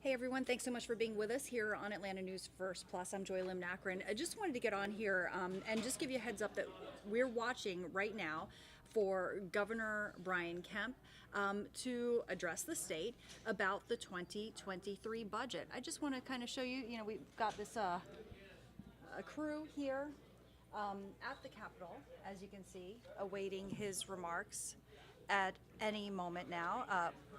Hey everyone, thanks so much for being with us here on Atlanta News First Plus. I'm Joy Lim-Nakron. I just wanted to get on here and just give you a heads up that we're watching right now for Governor Brian Kemp to address the state about the 2023 budget. I just want to kind of show you, we've got this a crew here at the Capitol, as you can see, awaiting his remarks at any moment now.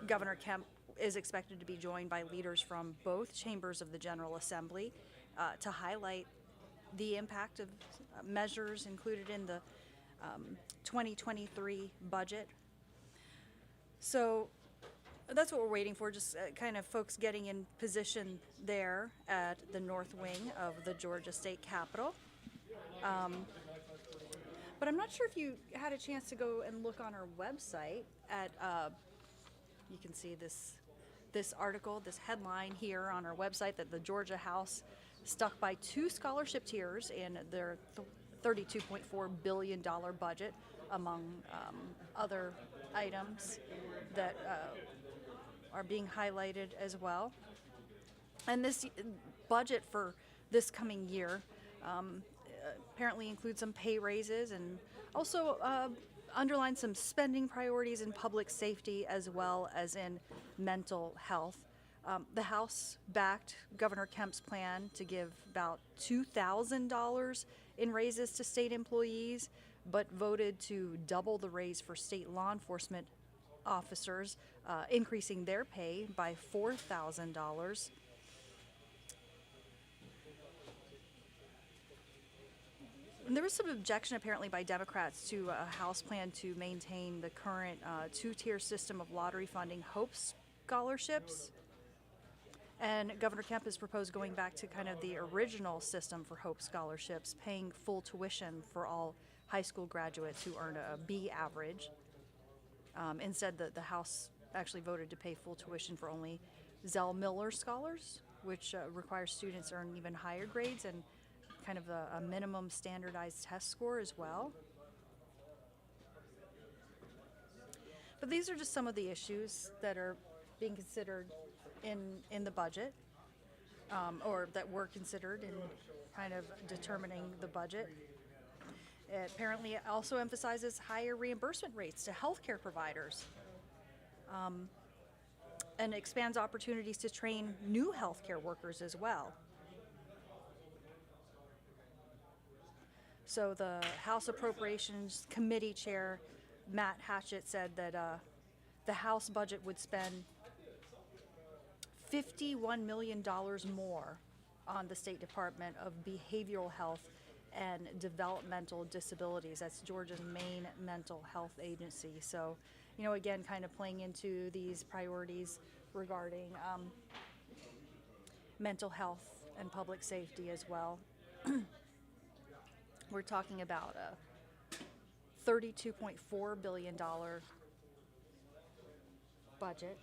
Governor Kemp is expected to be joined by leaders from both chambers of the General Assembly to highlight the impact of measures included in the 2023 budget. So that's what we're waiting for, just kind of folks getting in position there at the north wing of the Georgia State Capitol. But I'm not sure if you had a chance to go and look on our website at, you can see this article, this headline here on our website, that the Georgia House stuck by 2 scholarship tiers in their $32.4 billion budget, among other items that are being highlighted as well. And this budget for this coming year apparently includes some pay raises and also underlines some spending priorities in public safety as well as in mental health. The House backed Governor Kemp's plan to give about $2,000 in raises to state employees, but voted to double the raise for state law enforcement officers, increasing their pay by $4,000. There was some objection apparently by Democrats to a House plan to maintain the current 2-tier system of lottery funding Hope scholarships. And Governor Kemp has proposed going back to kind of the original system for Hope scholarships, paying full tuition for all high school graduates who earn a B average. Instead, the House actually voted to pay full tuition for only Zell Miller scholars, which requires students to earn even higher grades and kind of a minimum standardized test score as well. But these are just some of the issues that are being considered in the budget, or that were considered in kind of determining the budget. It apparently also emphasizes higher reimbursement rates to healthcare providers, and expands opportunities to train new healthcare workers as well. So the House Appropriations Committee Chair, Matt Hatchett, said that the House budget would spend $51 million more on the State Department of Behavioral Health and Developmental Disabilities. That's Georgia's main mental health agency. So, again, kind of playing into these priorities regarding mental health and public safety as well. We're talking about a $32.4 billion budget.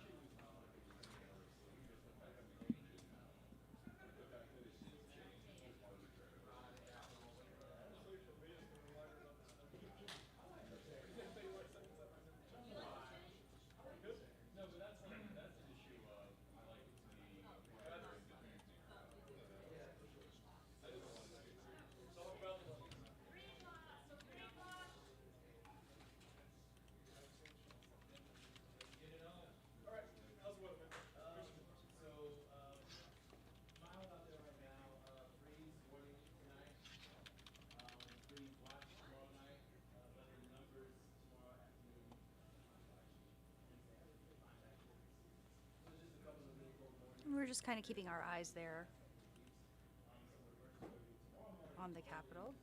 We're just kind of keeping our eyes there on the Capitol.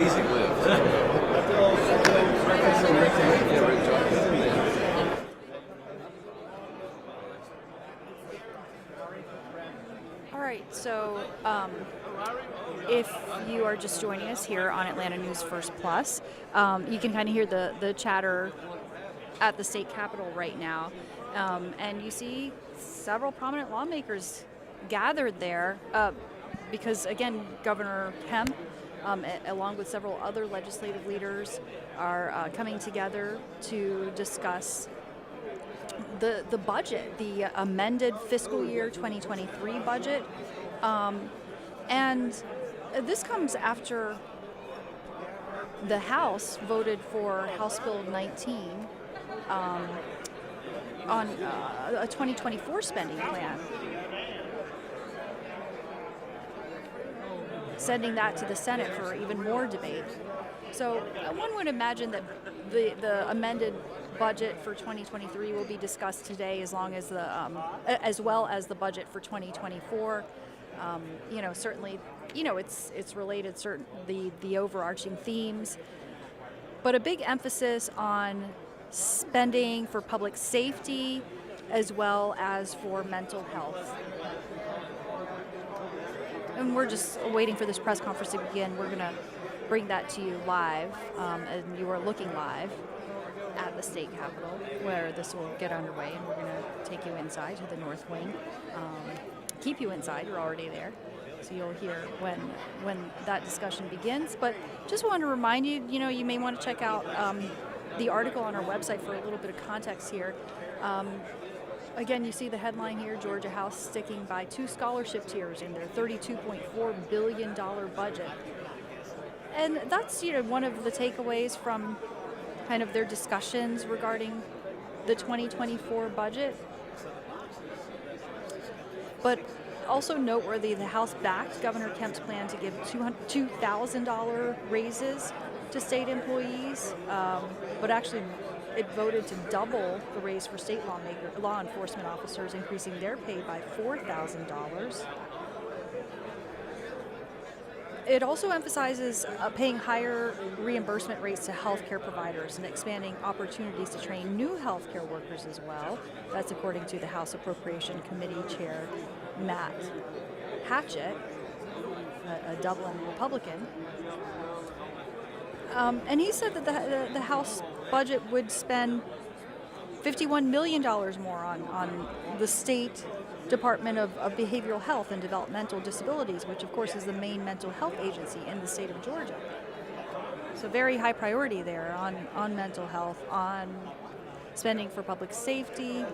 Easy lift. All right, so if you are just joining us here on Atlanta News First Plus, you can kind of hear the chatter at the state capitol right now, and you see several prominent lawmakers gathered there because, again, Governor Kemp, along with several other legislative leaders, are coming together to discuss the budget, the amended fiscal year 2023 budget. And this comes after the House voted for House Bill 19 on a 2024 spending plan, sending that to the Senate for even more debate. So one would imagine that the amended budget for 2023 will be discussed today, as long as as well as the budget for 2024. Certainly, it's related, the overarching themes, but a big emphasis on spending for public safety as well as for mental health. And we're just waiting for this press conference to begin. We're going to bring that to you live, and you are looking live at the state capitol, where this will get underway, and we're going to take you inside to the North Wing, keep you inside. You're already there, so you'll hear when that discussion begins. But just want to remind you, you may want to check out the article on our website for a little bit of context here. Again, you see the headline here: Georgia House sticking by 2 scholarship tiers in their $32.4 billion budget. And that's, one of the takeaways from kind of their discussions regarding the 2024 budget. But also noteworthy, the House backed Governor Kemp's plan to give $2,000 raises to state employees, but actually it voted to double the raise for state law enforcement officers, increasing their pay by $4,000. It also emphasizes paying higher reimbursement rates to healthcare providers and expanding opportunities to train new healthcare workers as well. That's according to the House Appropriation Committee Chair Matt Hatchett, a Dublin Republican. And he said that the House budget would spend $51 million more on the state Department of Behavioral Health and Developmental Disabilities, which of course is the main mental health agency in the state of Georgia. So very high priority there on mental health, on spending for public safety.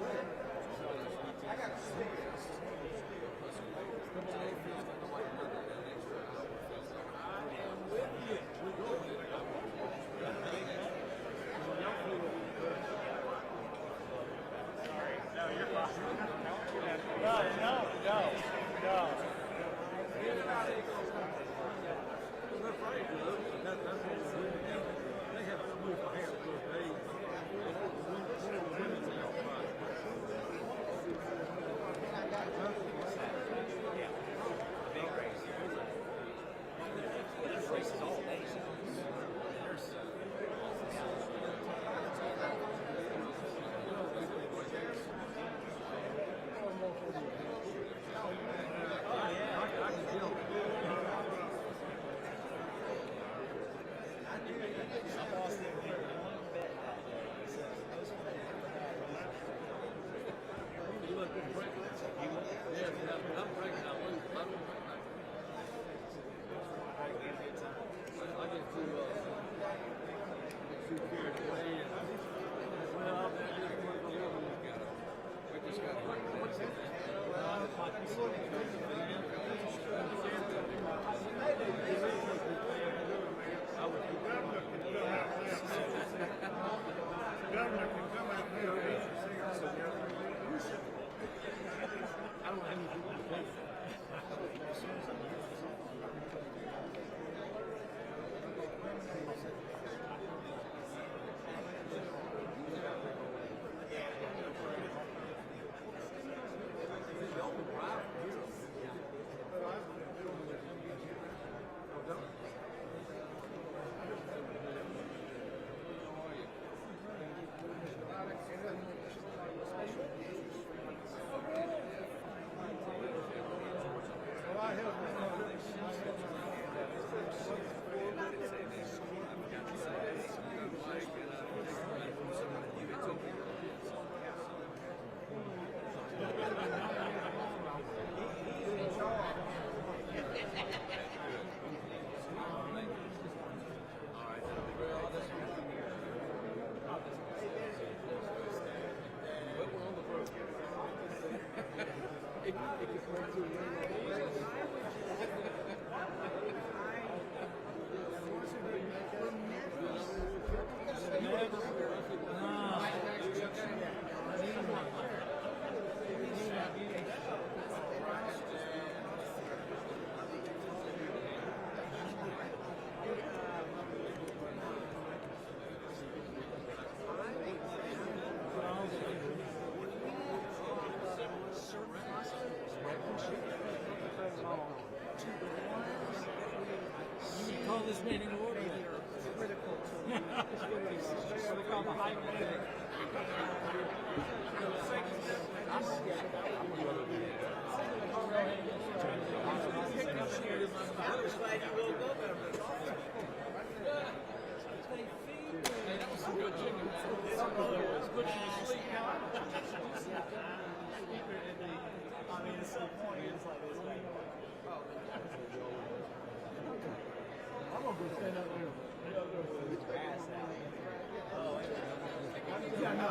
this meeting to order. Critical to What we call the high meeting. Hey, that was some good chicken. It's good to sleep. I mean, it's the point is like this. I'm gonna go stand up there. Yeah, no.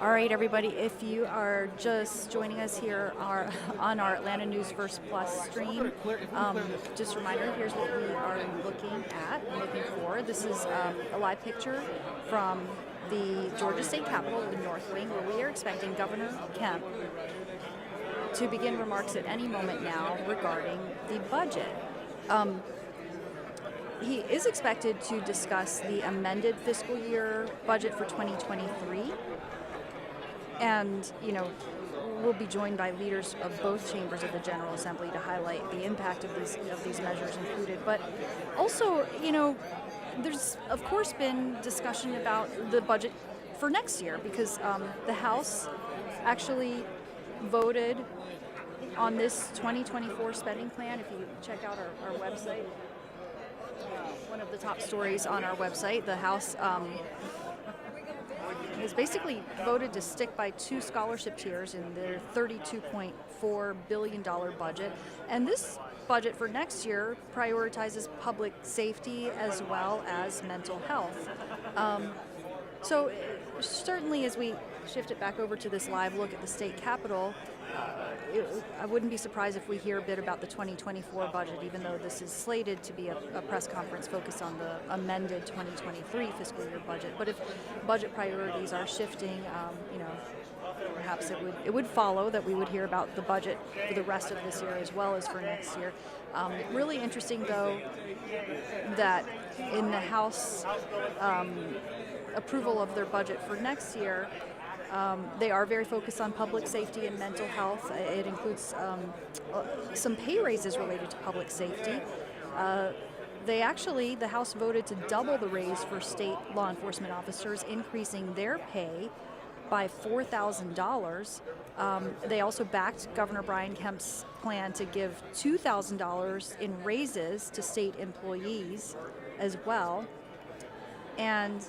All right, everybody, if you are just joining us here on our Atlanta News First Plus stream, just a reminder, here's what we are looking for. This is a live picture from the Georgia State Capitol, the North Wing, where we are expecting Governor Kemp to begin remarks at any moment now regarding the budget. He is expected to discuss the amended fiscal year budget for 2023. And, we'll be joined by leaders of both chambers of the General Assembly to highlight the impact of these measures included. But also, there's of course been discussion about the budget for next year because the House actually voted on this 2024 spending plan. If you check out our website, one of the top stories on our website, the House has basically voted to stick by 2 scholarship tiers in their $32.4 billion budget. And this budget for next year prioritizes public safety as well as mental health. So certainly as we shift it back over to this live look at the state capitol, I wouldn't be surprised if we hear a bit about the 2024 budget, even though this is slated to be a press conference focused on the amended 2023 fiscal year budget. But if budget priorities are shifting, perhaps it would follow that we would hear about the budget for the rest of this year as well as for next year. Really interesting, though, that in the House approval of their budget for next year, they are very focused on public safety and mental health. It includes some pay raises related to public safety. The House voted to double the raise for state law enforcement officers, increasing their pay by $4,000. They also backed Governor Brian Kemp's plan to give $2,000 in raises to state employees as well. And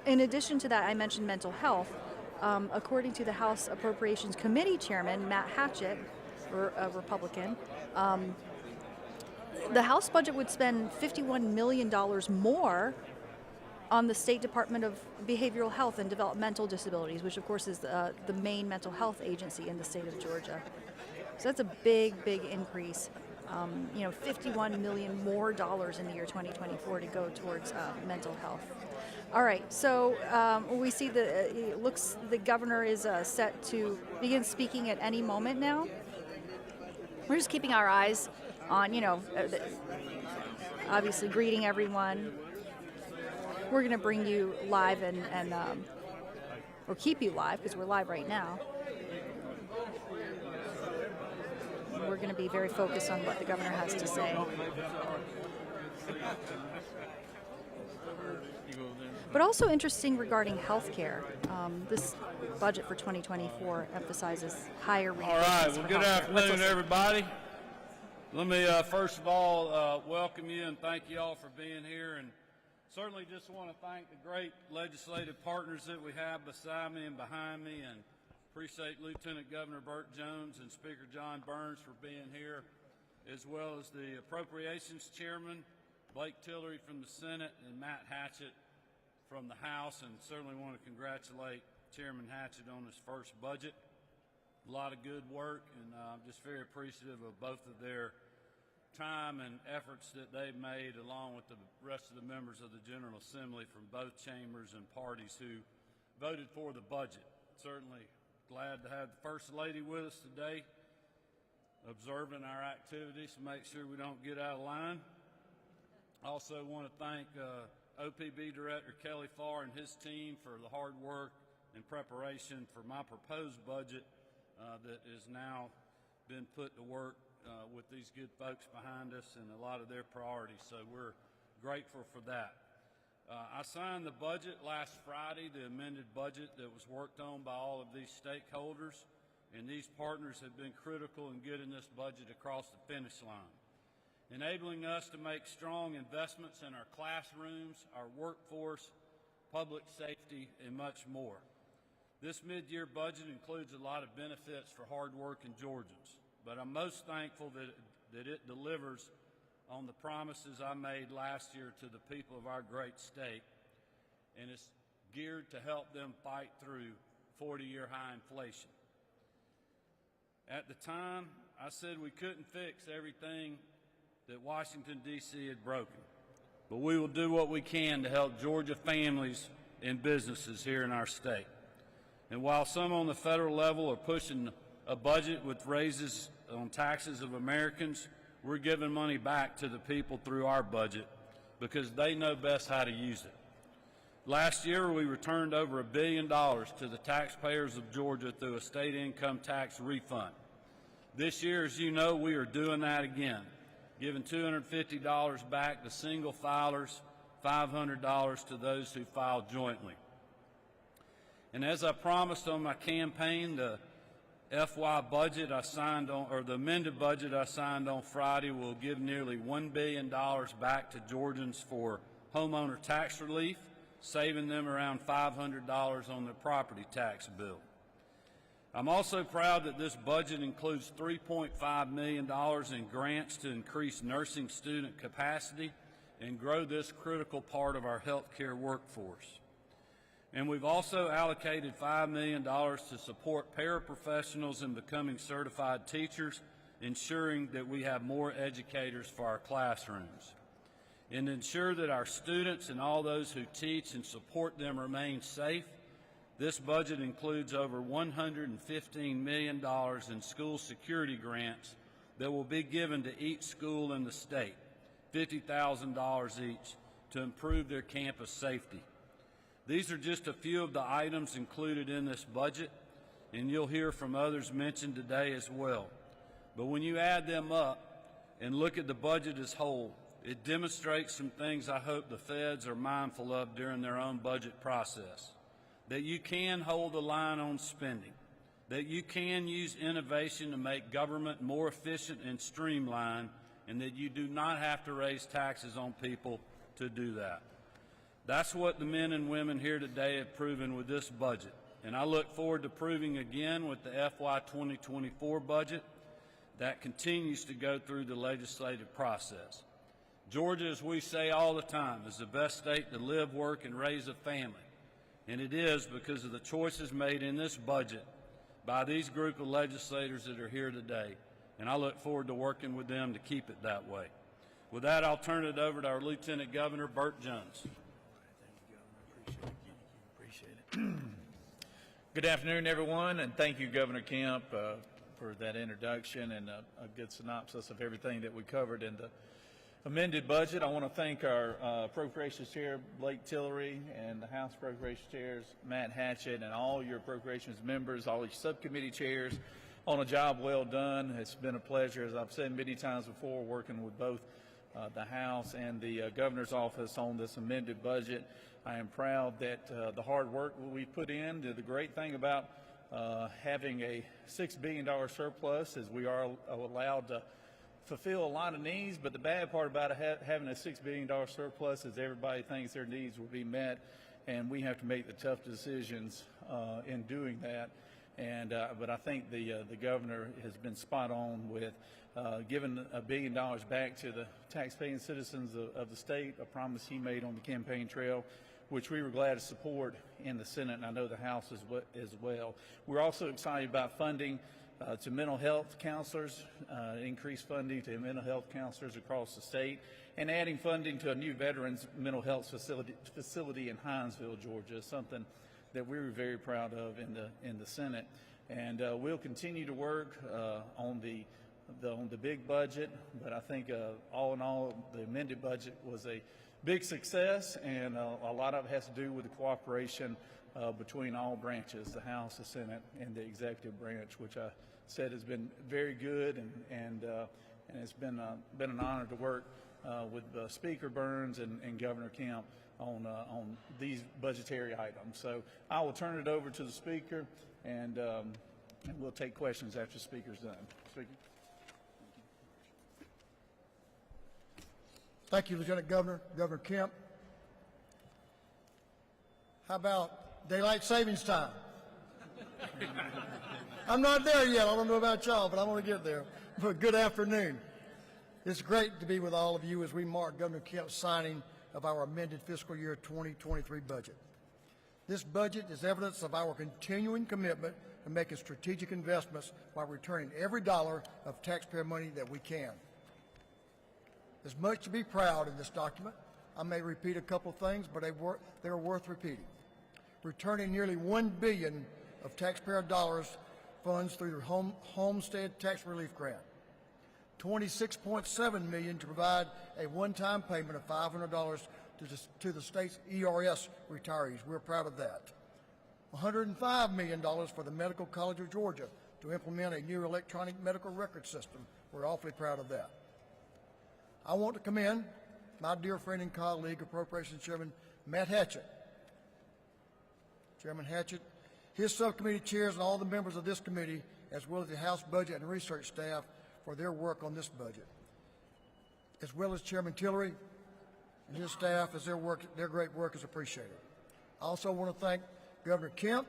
in addition to that, I mentioned mental health. According to the House Appropriations Committee Chairman, Matt Hatchett, a Republican, the House budget would spend $51 million more on the State Department of Behavioral Health and Developmental Disabilities, which of course is the main mental health agency in the state of Georgia. So that's a big, big increase. $51 million more in the year 2024 to go towards mental health. All right, so we see the governor is set to begin speaking at any moment now. We're just keeping our eyes on, obviously greeting everyone. We're going to bring you live or keep you live because we're live right now. We're going to be very focused on what the governor has to say. But also interesting regarding health care. This budget for 2024 emphasizes higher reimbursements. All right, well, for good healthcare. afternoon, everybody. Let me, first of all, welcome you and thank you all for being here. And certainly just want to thank the great legislative partners that we have beside me and behind me, and appreciate Lieutenant Governor Burt Jones and Speaker John Burns for being here, as well as the Appropriations Chairman, Blake Tillery from the Senate, and Matt Hatchett from the House, and certainly want to congratulate Chairman Hatchett on his first budget. A lot of good work, and I'm just very appreciative of both of their time and efforts that they've made, along with the rest of the members of the General Assembly from both chambers and parties who voted for the budget. Certainly glad to have the First Lady with us today, observing our activities to make sure we don't get out of line. I also want to thank OPB Director Kelly Farr and his team for the hard work and preparation for my proposed budget that has now been put to work with these good folks behind us and a lot of their priorities, so we're grateful for that. I signed the budget last Friday, the amended budget that was worked on by all of these stakeholders, and these partners have been critical in getting this budget across the finish line, enabling us to make strong investments in our classrooms, our workforce, public safety, and much more. This mid-year budget includes a lot of benefits for hard-working Georgians, but I'm most thankful that it delivers on the promises I made last year to the people of our great state, and it's geared to help them fight through 40-year high inflation. At the time, I said we couldn't fix everything that Washington, D.C. had broken, but we will do what we can to help Georgia families and businesses here in our state. And while some on the federal level are pushing a budget with raises on taxes of Americans, we're giving money back to the people through our budget because they know best how to use it. Last year, we returned over $1 billion to the taxpayers of Georgia through a state income tax refund. This year, as you know, we are doing that again, giving $250 back to single filers, $500 to those who file jointly. And as I promised on my campaign, the FY budget I signed on, or the amended budget I signed on Friday, will give nearly $1 billion back to Georgians for homeowner tax relief, saving them around $500 on their property tax bill. I'm also proud that this budget includes $3.5 million in grants to increase nursing student capacity and grow this critical part of our healthcare workforce. And we've also allocated $5 million to support paraprofessionals in becoming certified teachers, ensuring that we have more educators for our classrooms. And to ensure that our students and all those who teach and support them remain safe, this budget includes over $115 million in school security grants that will be given to each school in the state, $50,000 each, to improve their campus safety. These are just a few of the items included in this budget, and you'll hear from others mentioned today as well. But when you add them up and look at the budget as whole, it demonstrates some things I hope the feds are mindful of during their own budget process. That you can hold the line on spending, that you can use innovation to make government more efficient and streamlined, and that you do not have to raise taxes on people to do that. That's what the men and women here today have proven with this budget, and I look forward to proving again with the FY 2024 budget that continues to go through the legislative process. Georgia, as we say all the time, is the best state to live, work, and raise a family, and it is because of the choices made in this budget by these group of legislators that are here today, and I look forward to working with them to keep it that way. With that, I'll turn it over to our Lieutenant Governor, Burt Jones. Good afternoon, everyone, and thank you, Governor Kemp, for that introduction and a good synopsis of everything that we covered in the amended budget. I want to thank our Appropriations Chair, Blake Tillery, and the House Appropriations Chairs, Matt Hatchett, and all your Appropriations members, all your subcommittee chairs, on a job well done. It's been a pleasure, as I've said many times before, working with both the House and the Governor's Office on this amended budget. I am proud that the hard work we put in, the great thing about having a $6 billion surplus is we are allowed to fulfill a lot of needs, but the bad part about having a $6 billion surplus is everybody thinks their needs will be met, and we have to make the tough decisions in doing that. And but I think the governor has been spot on with giving $1 billion back to the taxpaying citizens of the state, a promise he made on the campaign trail. which we were glad to support in the Senate, and I know the House as well. We're also excited about funding to mental health counselors, increased funding to mental health counselors across the state, and adding funding to a new veterans mental health facility in Hinesville, Georgia, something that we were very proud of in the Senate. And we'll continue to work on the big budget, but I think all in all, the amended budget was a big success, and a lot of it has to do with the cooperation between all branches, the House, the Senate, and the executive branch, which I said has been very good, and it's been an honor to work with Speaker Burns and Governor Kemp on these budgetary items. So I will turn it over to the Speaker, and we'll take questions after the Speaker's done. Speaker. Thank you, Lieutenant Governor, Governor Kemp. How about daylight savings time? I'm not there yet. I don't know about y'all, but I'm going to get there. But good afternoon. It's great to be with all of you as we mark Governor Kemp's signing of our amended fiscal year 2023 budget. This budget is evidence of our continuing commitment to making strategic investments while returning every dollar of taxpayer money that we can. There's much to be proud in this document. I may repeat a couple of things, but they're worth repeating. Returning nearly $1 billion of taxpayer dollars funds through the Homestead Tax Relief Grant. $26.7 million to provide a one-time payment of $500 to the state's ERS retirees. We're proud of that. $105 million for the Medical College of Georgia to implement a new electronic medical record system. We're awfully proud of that. I want to commend my dear friend and colleague, Appropriations Chairman Matt Hatchett. Chairman Hatchett, his subcommittee chairs, and all the members of this committee, as well as the House Budget and Research staff, for their work on this budget, as well as Chairman Tillery and his staff, as their great work is appreciated. I also want to thank Governor Kemp,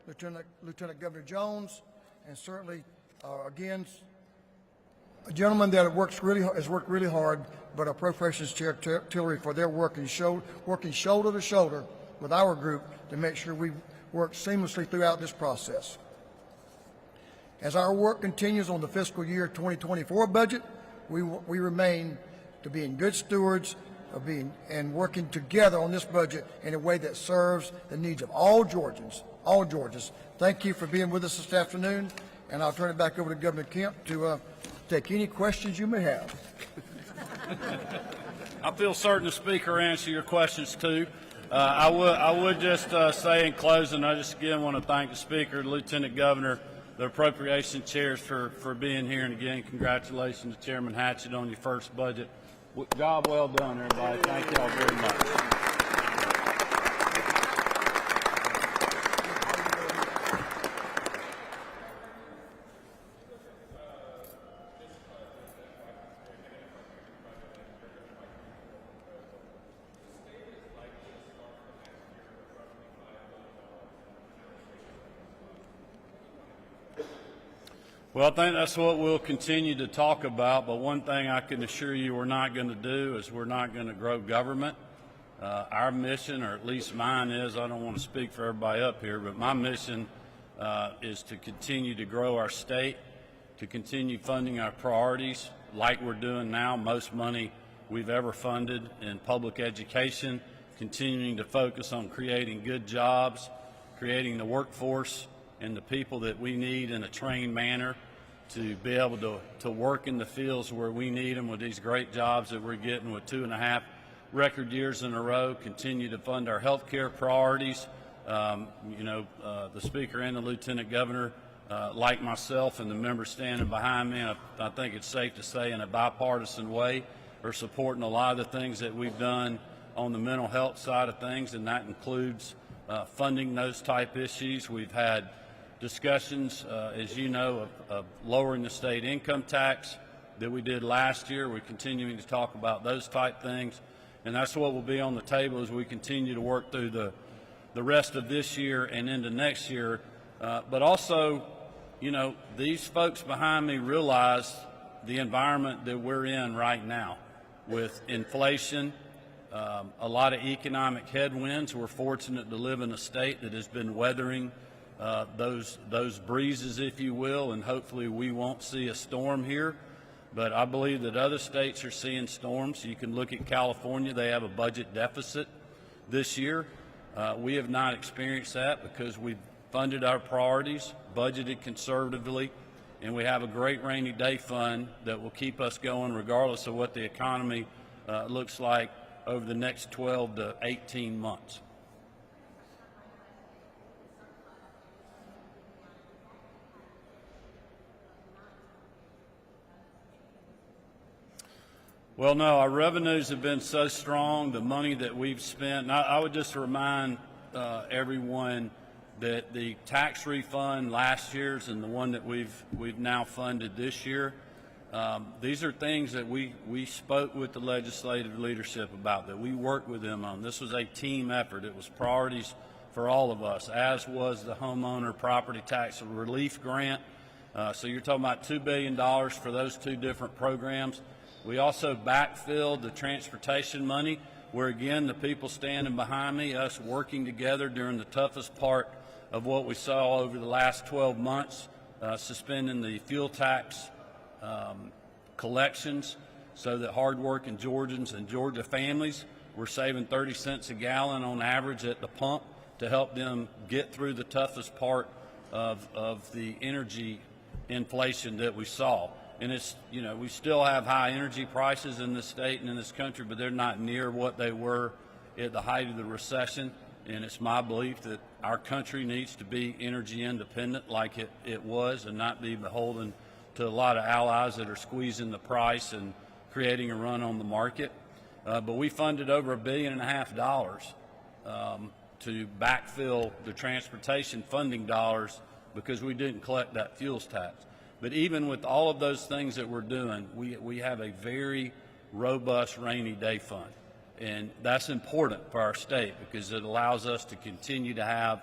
Lieutenant Governor Jones, and certainly, again, a gentleman that has worked really hard, but Appropriations Chair Tillery for their work and working shoulder to shoulder with our group to make sure we work seamlessly throughout this process. As our work continues on the fiscal year 2024 budget, we remain to being good stewards of and working together on this budget in a way that serves the needs of all Georgians. All Georgians. Thank you for being with us this afternoon, and I'll turn it back over to Governor Kemp to take any questions you may have. I feel certain the Speaker will answer your questions too. I would just say in closing, I just again want to thank the Speaker, the Lieutenant Governor, the Appropriation Chairs for being here, and again, congratulations to Chairman Hatchett on your first budget. Job well done, everybody. Thank you all very much. Well, I think that's what we'll continue to talk about, but one thing I can assure you we're not going to do is we're not going to grow government. Our mission, or at least mine is, I don't want to speak for everybody up here, but my mission is to continue to grow our state, to continue funding our priorities like we're doing now, most money we've ever funded in public education, continuing to focus on creating good jobs, creating the workforce and the people that we need in a trained manner to be able to work in the fields where we need them with these great jobs that we're getting with 2.5 record years in a row, continue to fund our health care priorities. The Speaker and the Lieutenant Governor, like myself and the members standing behind me, I think it's safe to say in a bipartisan way, are supporting a lot of the things that we've done on the mental health side of things, and that includes funding those type issues. We've had discussions, as you know, of lowering the state income tax that we did last year. We're continuing to talk about those type things, and that's what will be on the table as we continue to work through the rest of this year and into next year. But also, these folks behind me realize the environment that we're in right now with inflation, a lot of economic headwinds. We're fortunate to live in a state that has been weathering those breezes, if you will, and hopefully we won't see a storm here. But I believe that other states are seeing storms. You can look at California. They have a budget deficit this year. We have not experienced that because we've funded our priorities, budgeted conservatively, and we have a great rainy day fund that will keep us going regardless of what the economy looks like over the next 12 to 18 months. Well, no, our revenues have been so strong, the money that we've spent. And I would just remind everyone that the tax refund last year's and the one that we've now funded this year, these are things that we spoke with the legislative leadership about, that we worked with them on. This was a team effort. It was priorities for all of us, as was the homeowner property tax relief grant. So you're talking about $2 billion for those two different programs. We also backfilled the transportation money, where again, the people standing behind me, us working together during the toughest part of what we saw over the last 12 months, suspending the fuel tax collections so that hardworking Georgians and Georgia families were saving 30 cents a gallon on average at the pump to help them get through the toughest part of the energy inflation that we saw. And it's, you know, we still have high energy prices in this state and in this country, but they're not near what they were at the height of the recession. And it's my belief that our country needs to be energy independent like it was, and not be beholden to a lot of allies that are squeezing the price and creating a run on the market. But we funded over $1.5 billion to backfill the transportation funding dollars because we didn't collect that fuels tax. But even with all of those things that we're doing, we have a very robust rainy day fund. And that's important for our state because it allows us to continue to have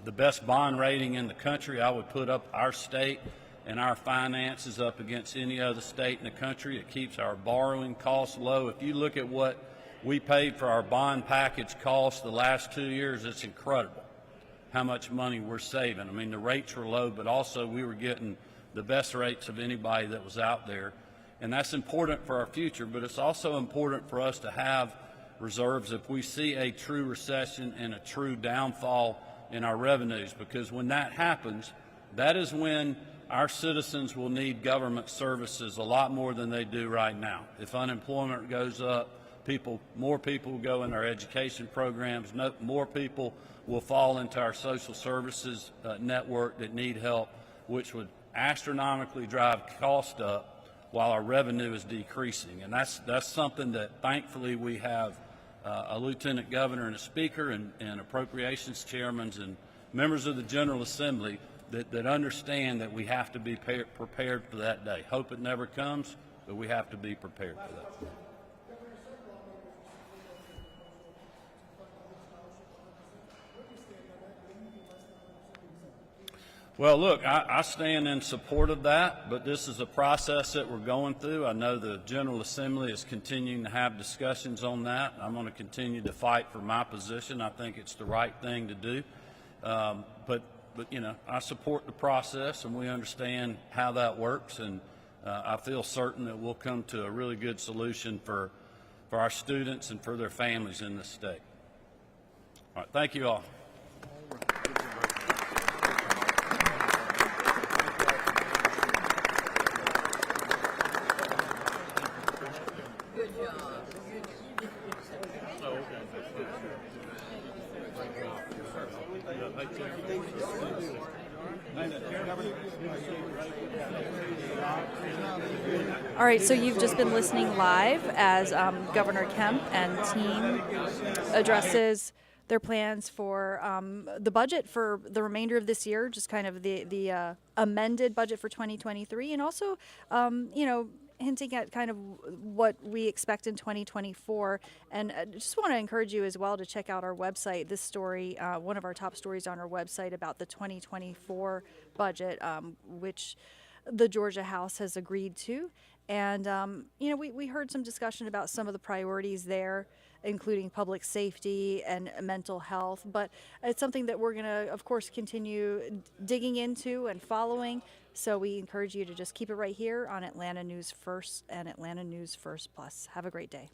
the best bond rating in the country. I would put up our state and our finances up against any other state in the country. It keeps our borrowing costs low. If you look at what we paid for our bond package costs the last 2 years, it's incredible how much money we're saving. I mean, the rates were low, but also we were getting the best rates of anybody that was out there. And that's important for our future, but it's also important for us to have reserves if we see a true recession and a true downfall in our revenues, because when that happens, that is when our citizens will need government services a lot more than they do right now. If unemployment goes up, more people will go in our education programs, more people will fall into our social services network that need help, which would astronomically drive cost up while our revenue is decreasing. And that's something that thankfully we have a lieutenant governor and a speaker and appropriations chairmen and members of the General Assembly that understand that we have to be prepared for that day. Hope it never comes, but we have to be prepared for that. Well, look, I stand in support of that, but this is a process that we're going through. I know the General Assembly is continuing to have discussions on that. I'm going to continue to fight for my position. I think it's the right thing to do. But you know, I support the process, and we understand how that works, and I feel certain that we'll come to a really good solution for our students and for their families in this state. All right, thank you all. All right, so you've just been listening live as Governor Kemp and team addresses their plans for the budget for the remainder of this year, just kind of the amended budget for 2023, and also, you know, hinting at kind of what we expect in 2024. And I just want to encourage you as well to check out our website. This story, one of our top stories on our website about the 2024 budget, which the Georgia House has agreed to. And, you know, we heard some discussion about some of the priorities there, including public safety and mental health. But it's something that we're going to, of course, continue digging into and following. So we encourage you to just keep it right here on Atlanta News First and Atlanta News First Plus. Have a great day.